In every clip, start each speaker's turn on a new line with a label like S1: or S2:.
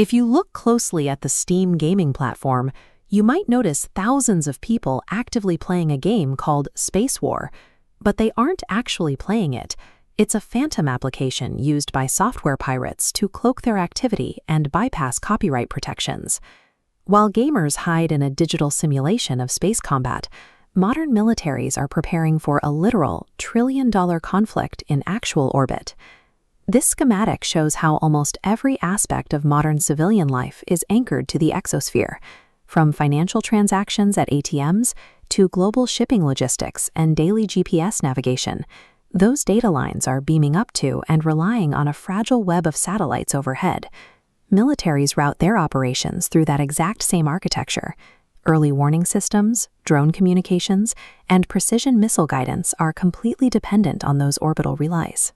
S1: If you look closely at the Steam gaming platform, you might notice thousands of people actively playing a game called Space War, but they aren't actually playing it. It's a phantom application used by software pirates to cloak their activity and bypass copyright protections. While gamers hide in a digital simulation of space combat, modern militaries are preparing for a literal trillion-dollar conflict in actual orbit. This schematic shows how almost every aspect of modern civilian life is anchored to the exosphere, from financial transactions at ATMs to global shipping logistics and daily GPS navigation. Those data lines are beaming up to and relying on a fragile web of satellites overhead. Militaries route their operations through that exact same architecture. Early warning systems, drone communications, and precision missile guidance are completely dependent on those orbital relays.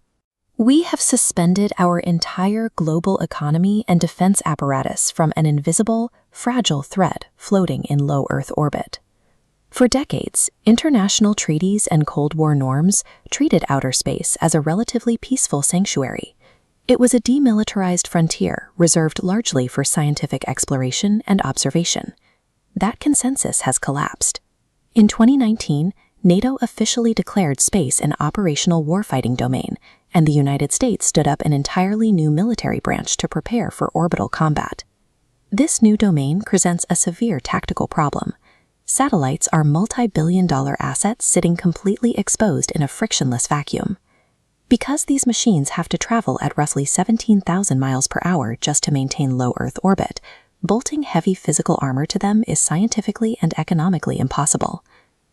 S1: We have suspended our entire global economy and defense apparatus from an invisible, fragile thread floating in low Earth orbit. For decades, international treaties and Cold War norms treated outer space as a relatively peaceful sanctuary. It was a demilitarized frontier reserved largely for scientific exploration and observation. That consensus has collapsed. In 2019, NATO officially declared space an operational warfighting domain, and the United States stood up an entirely new military branch to prepare for orbital combat. This new domain presents a severe tactical problem. Satellites are multi-billion-dollar assets sitting completely exposed in a frictionless vacuum. Because these machines have to travel at roughly 17,000 miles per hour just to maintain low Earth orbit, bolting heavy physical armor to them is scientifically and economically impossible.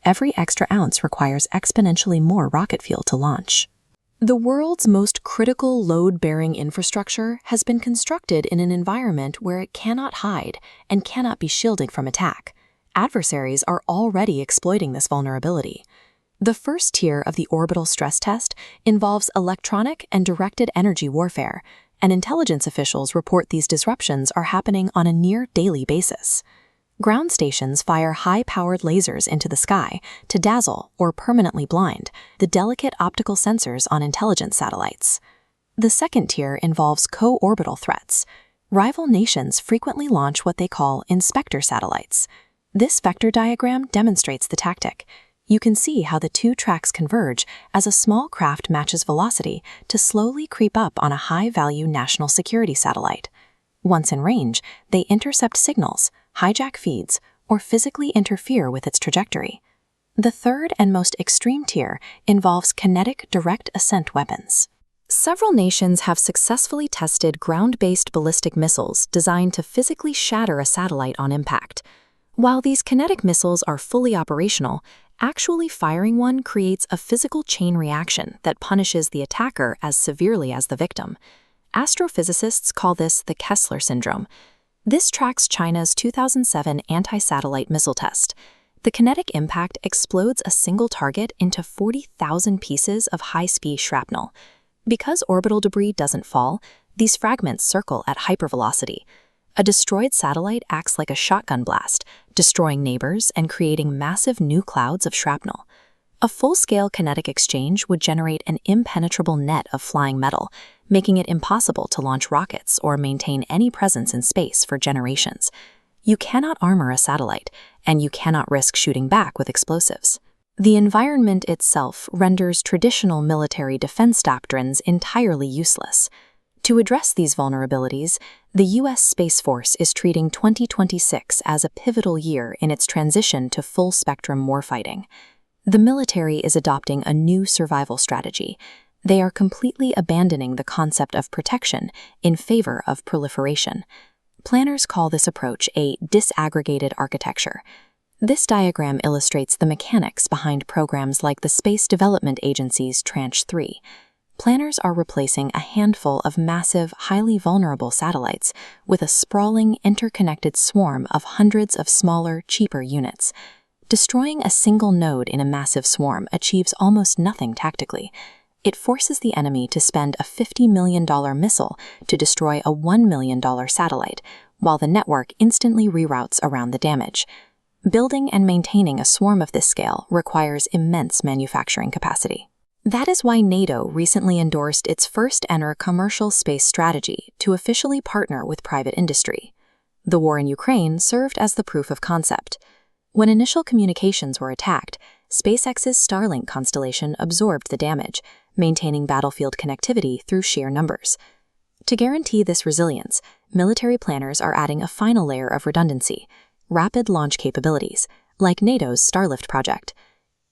S1: Every extra ounce requires exponentially more rocket fuel to launch. The world's most critical load-bearing infrastructure has been constructed in an environment where it cannot hide and cannot be shielded from attack. Adversaries are already exploiting this vulnerability. The first tier of the orbital stress test involves electronic and directed energy warfare, and intelligence officials report these disruptions are happening on a near-daily basis. Ground stations fire high-powered lasers into the sky to dazzle or permanently blind the delicate optical sensors on intelligence satellites. The second tier involves co-orbital threats. Rival nations frequently launch what they call inspector satellites. This vector diagram demonstrates the tactic. You can see how the two tracks converge as a small craft matches velocity to slowly creep up on a high-value national security satellite. Once in range, they intercept signals, hijack feeds, or physically interfere with its trajectory. The third and most extreme tier involves kinetic direct ascent weapons. Several nations have successfully tested ground-based ballistic missiles designed to physically shatter a satellite on impact. While these kinetic missiles are fully operational, actually firing one creates a physical chain reaction that punishes the attacker as severely as the victim. Astrophysicists call this the Kessler syndrome. This tracks China's 2007 anti-satellite missile test. The kinetic impact explodes a single target into 40,000 pieces of high-speed shrapnel. Because orbital debris doesn't fall, these fragments circle at hypervelocity. A destroyed satellite acts like a shotgun blast, destroying neighbors and creating massive new clouds of shrapnel. A full-scale kinetic exchange would generate an impenetrable net of flying metal, making it impossible to launch rockets or maintain any presence in space for generations. You cannot armor a satellite, and you cannot risk shooting back with explosives. The environment itself renders traditional military defense doctrines entirely useless. To address these vulnerabilities, the U.S. Space Force is treating 2026 as a pivotal year in its transition to full-spectrum warfighting. The military is adopting a new survival strategy. They are completely abandoning the concept of protection in favor of proliferation. Planners call this approach a disaggregated architecture. This diagram illustrates the mechanics behind programs like the Space Development Agency's Tranche 3. Planners are replacing a handful of massive, highly vulnerable satellites with a sprawling, interconnected swarm of hundreds of smaller, cheaper units. Destroying a single node in a massive swarm achieves almost nothing tactically. It forces the enemy to spend a $50 million missile to destroy a $1 million satellite, while the network instantly reroutes around the damage. Building and maintaining a swarm of this scale requires immense manufacturing capacity. That is why NATO recently endorsed its first-ever commercial space strategy to officially partner with private industry. The war in Ukraine served as the proof of concept. When initial communications were attacked, SpaceX's Starlink constellation absorbed the damage, maintaining battlefield connectivity through sheer numbers. To guarantee this resilience, military planners are adding a final layer of redundancy: rapid launch capabilities, like NATO's Starlift project.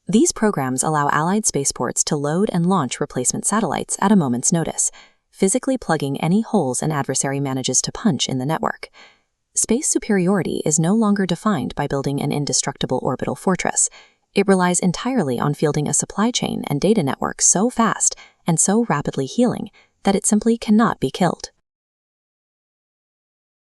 S1: These programs allow Allied spaceports to load and launch replacement satellites at a moment's notice, physically plugging any holes an adversary manages to punch in the network. Space superiority is no longer defined by building an indestructible orbital fortress. It relies entirely on fielding a supply chain and data network so fast and so rapidly healing that it simply cannot be killed.